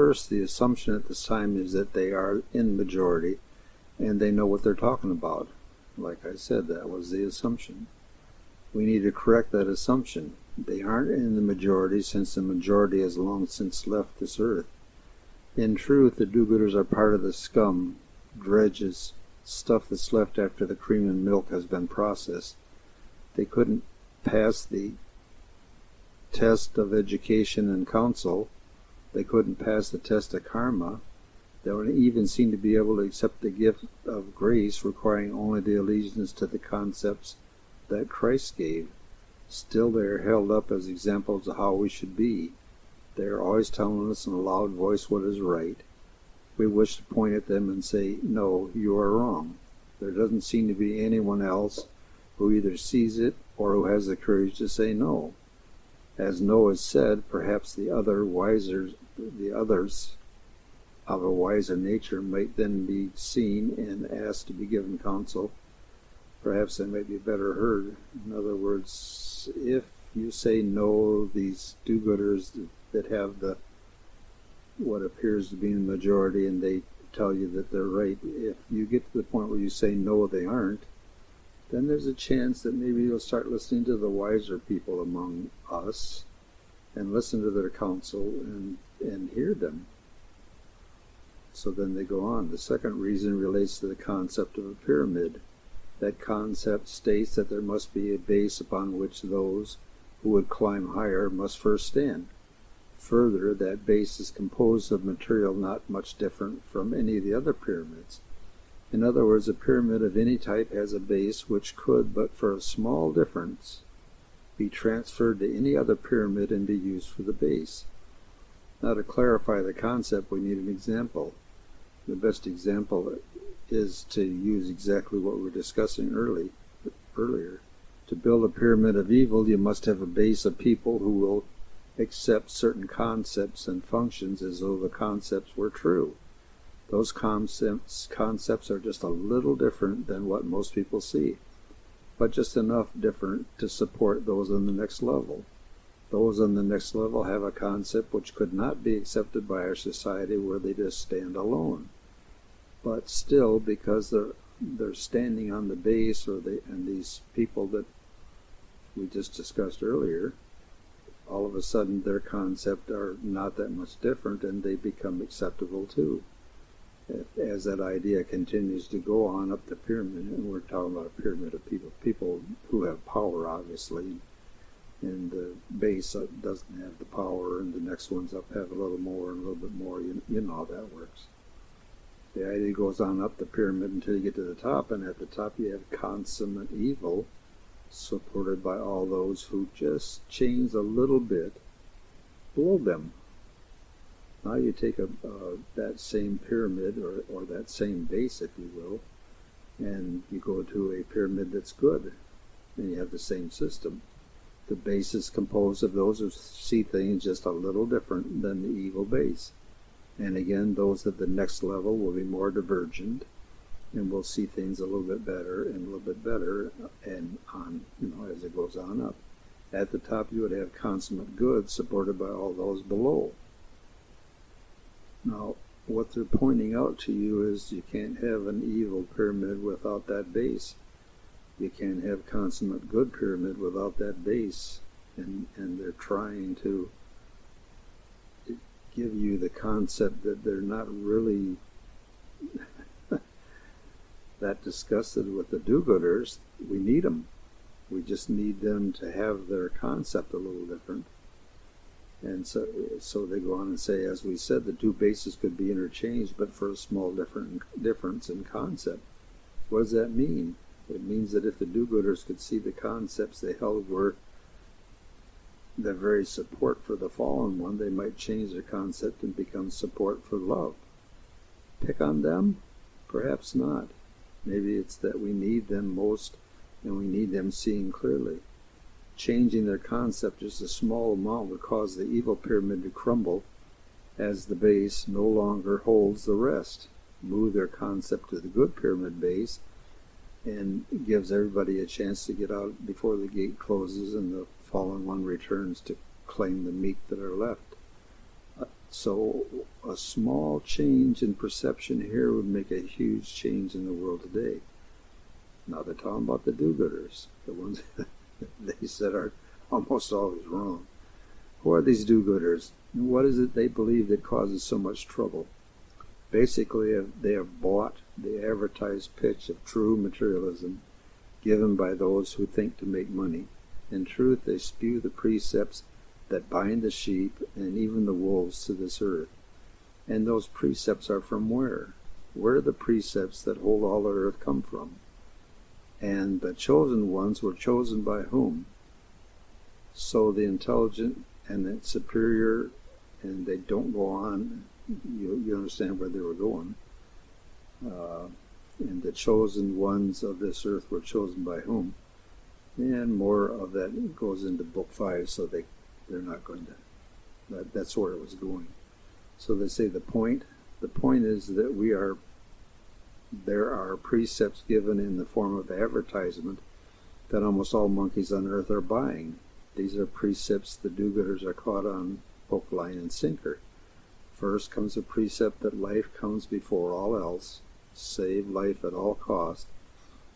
first, the assumption at this time is that they are in majority and they know what they're talking about. Like I said, that was the assumption. We need to correct that assumption. They aren't in the majority, since the majority has long since left this earth. In truth, the do-gooders are part of the scum, dredges, stuff that's left after the cream and milk has been processed. They couldn't pass the test of education and counsel. They couldn't pass the test of karma. They don't even seem to be able to accept the gift of grace, requiring only the allegiance to the concepts that Christ gave. Still, they are held up as examples of how we should be. They are always telling us in a loud voice what is right. We wish to point at them and say, "No, you are wrong." There doesn't seem to be anyone else who either sees it or who has the courage to say no. As no is said, perhaps the others of a wiser nature might then be seen and asked to be given counsel. Perhaps they might be better heard. In other words, if you say no, these do-gooders that have what appears to be the majority, and they tell you that they're right, if you get to the point where you say no, they aren't, then there's a chance that maybe you'll start listening to the wiser people among us and listen to their counsel and hear them. So then they go on. The second reason relates to the concept of a pyramid. That concept states that there must be a base upon which those who would climb higher must first stand. Further, that base is composed of material not much different from any of the other pyramids. In other words, a pyramid of any type has a base which could, but for a small difference, be transferred to any other pyramid and be used for the base. Now, to clarify the concept, we need an example. The best example is to use exactly what we were discussing earlier. To build a pyramid of evil, you must have a base of people who will accept certain concepts and functions as though the concepts were true. Those concepts are just a little different than what most people see, but just enough different to support those on the next level. Those on the next level have a concept which could not be accepted by our society, where they just stand alone. But still, because they're standing on the base, and these people that we just discussed earlier, all of a sudden their concept are not that much different, and they become acceptable too. As that idea continues to go on up the pyramid, and we're talking about a pyramid of people who have power, obviously, and the base doesn't have the power, and the next ones up have a little more and a little bit more. You know how that works. The idea goes on up the pyramid until you get to the top, and at the top you have consummate evil, supported by all those who just change a little bit below them. Now you take that same pyramid, or that same base, if you will, and you go to a pyramid that's good, and you have the same system. The base is composed of those who see things just a little different than the evil base. And again, those at the next level will be more divergent, and will see things a little bit better and a little bit better, and on, as it goes on up. At the top you would have consummate good, supported by all those below. Now, what they're pointing out to you is you can't have an evil pyramid without that base. You can't have consummate good pyramid without that base. And they're trying to give you the concept that they're not really that disgusted with the do-gooders. We need them. We just need them to have their concept a little different. And so they go on and say, as we said, the two bases could be interchanged, but for a small difference in concept. What does that mean? It means that if the do-gooders could see the concepts they held were the very support for the fallen one, they might change their concept and become support for love. Pick on them? Perhaps not. Maybe it's that we need them most, and we need them seeing clearly. Changing their concept just a small amount would cause the evil pyramid to crumble, as the base no longer holds the rest. Move their concept to the good pyramid base, and gives everybody a chance to get out before the gate closes and the fallen one returns to claim the meek that are left. So a small change in perception here would make a huge change in the world today. Now they're talking about the do-gooders, the ones that they said are almost always wrong. Who are these do-gooders? And what is it they believe that causes so much trouble? Basically, they have bought the advertised pitch of true materialism given by those who think to make money. In truth, they spew the precepts that bind the sheep and even the wolves to this earth. And those precepts are from where? Where do the precepts that hold all the earth come from? And the chosen ones were chosen by whom? So the intelligent and the superior, and they don't go on, you understand where they were going. And the chosen ones of this earth were chosen by whom? And more of that goes into book 5, so they're not going to, that's where it was going. So they say the point is that there are precepts given in the form of advertisement that almost all monkeys on earth are buying. These are precepts the do-gooders are caught on hook, line, and sinker. First comes a precept that life comes before all else, save life at all cost,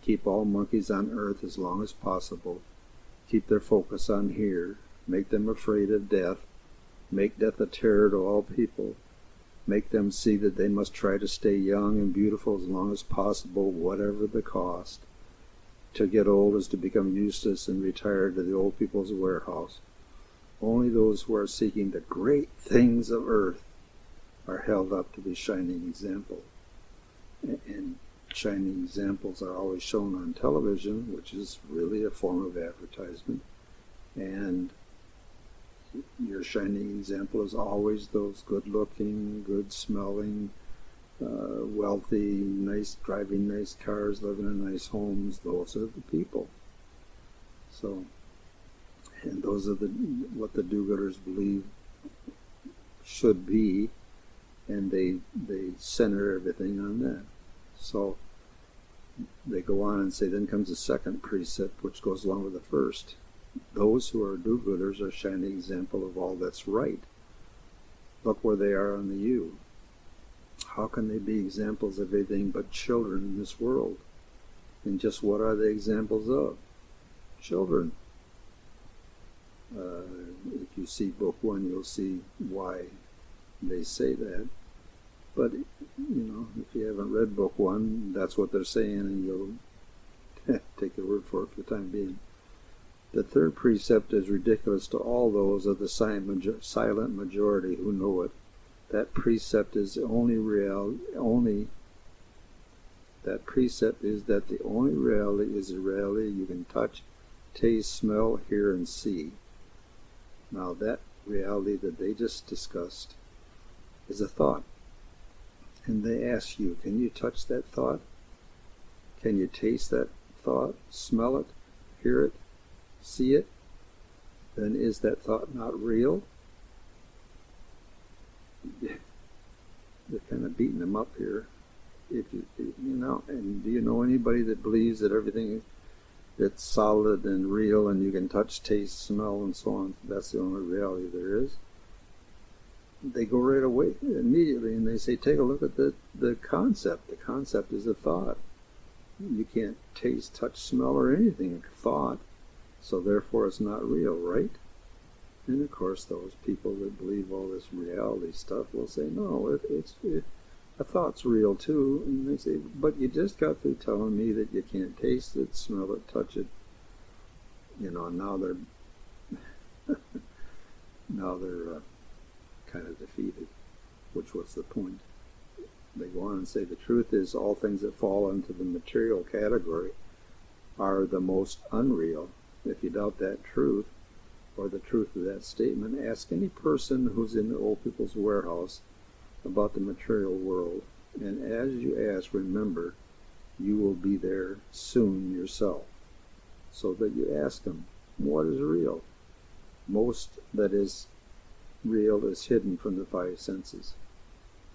keep all monkeys on earth as long as possible, keep their focus on here, make them afraid of death, make death a terror to all people, make them see that they must try to stay young and beautiful as long as possible, whatever the cost. To get old is to become useless and retire to the old people's warehouse. Only those who are seeking the great things of earth are held up to be shining example. And shining examples are always shown on television, which is really a form of advertisement. And your shining example is always those good-looking, good-smelling, wealthy, nice, driving nice cars, living in nice homes. Those are the people. So, and those are what the do-gooders believe should be, and they center everything on that. So they go on and say, then comes the second precept, which goes along with the first. Those who are do-gooders are shining example of all that's right. Look where they are on the U. How can they be examples of anything but children in this world? And just what are they examples of? Children. If you see book 1, you'll see why they say that. But, if you haven't read book 1, that's what they're saying, and you'll take their word for it for the time being. The third precept is ridiculous to all those of the silent majority who know it. That precept is that precept is that the only reality is a reality you can touch, taste, smell, hear, and see. Now that reality that they just discussed is a thought. And they ask you, can you touch that thought? Can you taste that thought, smell it, hear it, see it? Then is that thought not real? They're kind of beating them up here. If and do you know anybody that believes that everything that's solid and real and you can touch, taste, smell, and so on, that's the only reality there is? They go right away immediately and they say, take a look at the concept. The concept is a thought. You can't taste, touch, smell, or anything, thought. So therefore it's not real, right? And of course those people that believe all this reality stuff will say, no, a thought's real too. And they say, but you just got through telling me that you can't taste it, smell it, touch it. Now they're kind of defeated, which was the point. They go on and say, the truth is all things that fall into the material category are the most unreal. If you doubt that truth, or the truth of that statement, ask any person who's in the old people's warehouse about the material world. And as you ask, remember, you will be there soon yourself. So that you ask them, what is real? Most that is real is hidden from the 5 senses.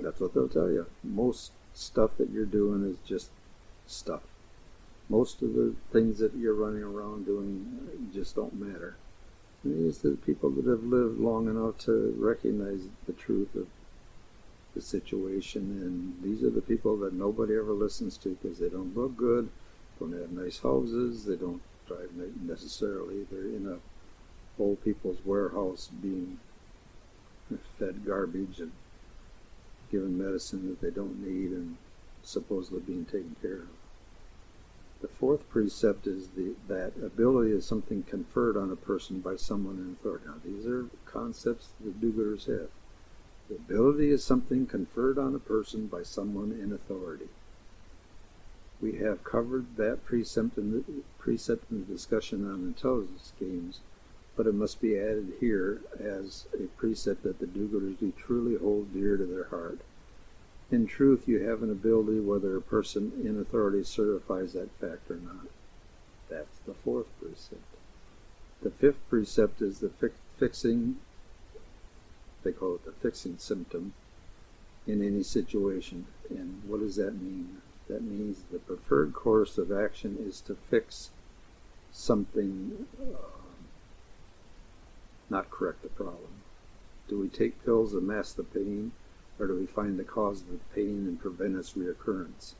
That's what they'll tell you. Most stuff that you're doing is just stuff. Most of the things that you're running around doing just don't matter. These are the people that have lived long enough to recognize the truth of the situation, and these are the people that nobody ever listens to because they don't look good, don't have nice houses, they don't drive necessarily. They're in a old people's warehouse being fed garbage and given medicine that they don't need and supposedly being taken care of. The fourth precept is that ability is something conferred on a person by someone in authority. Now, these are concepts the do-gooders have. The ability is something conferred on a person by someone in authority. We have covered that precept in the discussion on intelligence games, but it must be added here as a precept that the do-gooders do truly hold dear to their heart. In truth, you have an ability whether a person in authority certifies that fact or not. That's the fourth precept. The fifth precept is the fixing, they call it the fixing symptom in any situation. And what does that mean? That means the preferred course of action is to fix something, not correct the problem. Do we take pills that mask the pain, or do we find the cause of the pain and prevent its reoccurrence?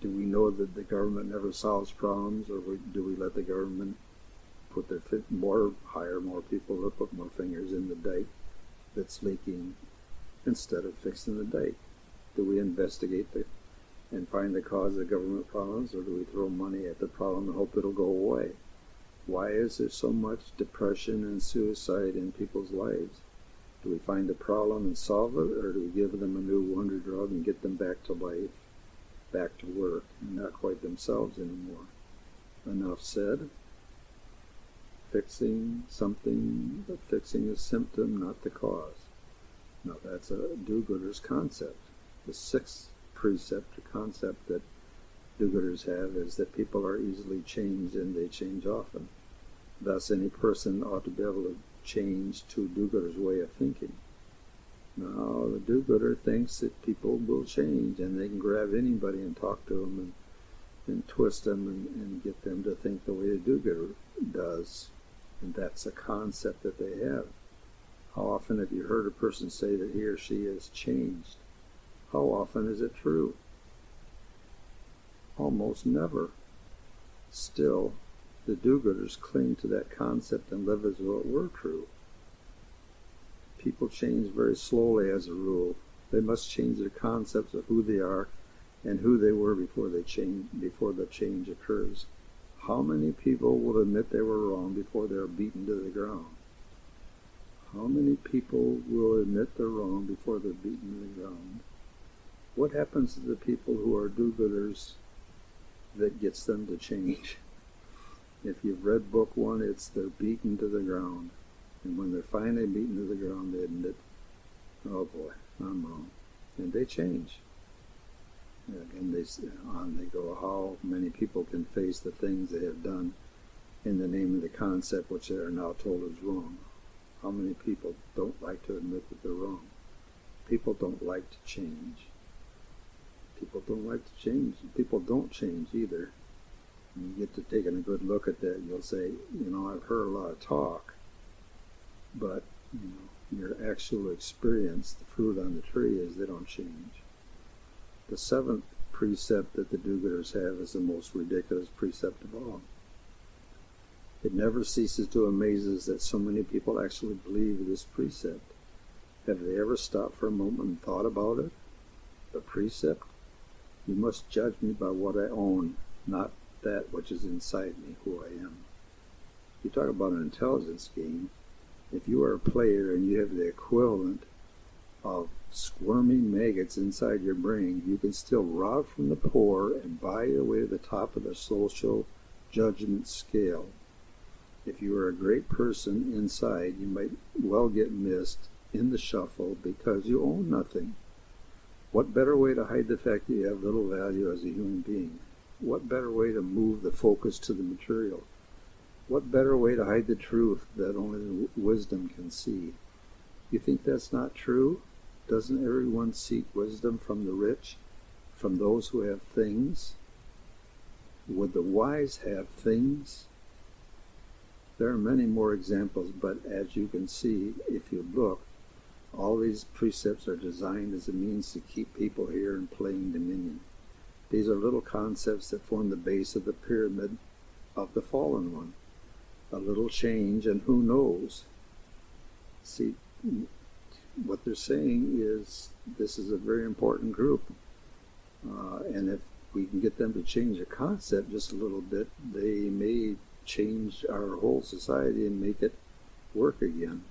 Do we know that the government never solves problems, or do we let the government put their hire more people to put more fingers in the dike that's leaking instead of fixing the dike? Do we investigate and find the cause of government problems, or do we throw money at the problem and hope it'll go away? Why is there so much depression and suicide in people's lives? Do we find the problem and solve it, or do we give them a new wonder drug and get them back to life, back to work, and not quite themselves anymore? Enough said. Fixing something, but fixing a symptom, not the cause. Now that's a do-gooder's concept. The sixth precept or concept that do-gooders have is that people are easily changed and they change often. Thus, any person ought to be able to change to do-gooder's way of thinking. Now, the do-gooder thinks that people will change and they can grab anybody and talk to them and twist them and get them to think the way the do-gooder does. And that's a concept that they have. How often have you heard a person say that he or she has changed? How often is it true? Almost never. Still, the do-gooders cling to that concept and live as though it were true. People change very slowly as a rule. They must change their concepts of who they are and who they were before the change occurs. How many people will admit they were wrong before they are beaten to the ground? How many people will admit they're wrong before they're beaten to the ground? What happens to the people who are do-gooders that gets them to change? If you've read book one, it's they're beaten to the ground. And when they're finally beaten to the ground, they admit, oh boy, I'm wrong. And they change. And they go, how many people can face the things they have done in the name of the concept which they are now told is wrong? How many people don't like to admit that they're wrong? People don't like to change. People don't like to change. People don't change either. When you get to taking a good look at that, you'll say, I've heard a lot of talk, but your actual experience, the fruit on the tree, is they don't change. The seventh precept that the do-gooders have is the most ridiculous precept of all. It never ceases to amaze us that so many people actually believe this precept. Have they ever stopped for a moment and thought about it? The precept? You must judge me by what I own, not that which is inside me, who I am. You talk about an intelligence game. If you are a player and you have the equivalent of squirming maggots inside your brain, you can still rob from the poor and buy your way to the top of the social judgment scale. If you are a great person inside, you might well get missed in the shuffle because you own nothing. What better way to hide the fact that you have little value as a human being? What better way to move the focus to the material? What better way to hide the truth that only wisdom can see? You think that's not true? Doesn't everyone seek wisdom from the rich, from those who have things? Would the wise have things? There are many more examples, but as you can see, if you look, all these precepts are designed as a means to keep people here in playing dominion. These are little concepts that form the base of the pyramid of the fallen one. A little change, and who knows? See, what they're saying is this is a very important group. And if we can get them to change the concept just a little bit, they may change our whole society and make it work again.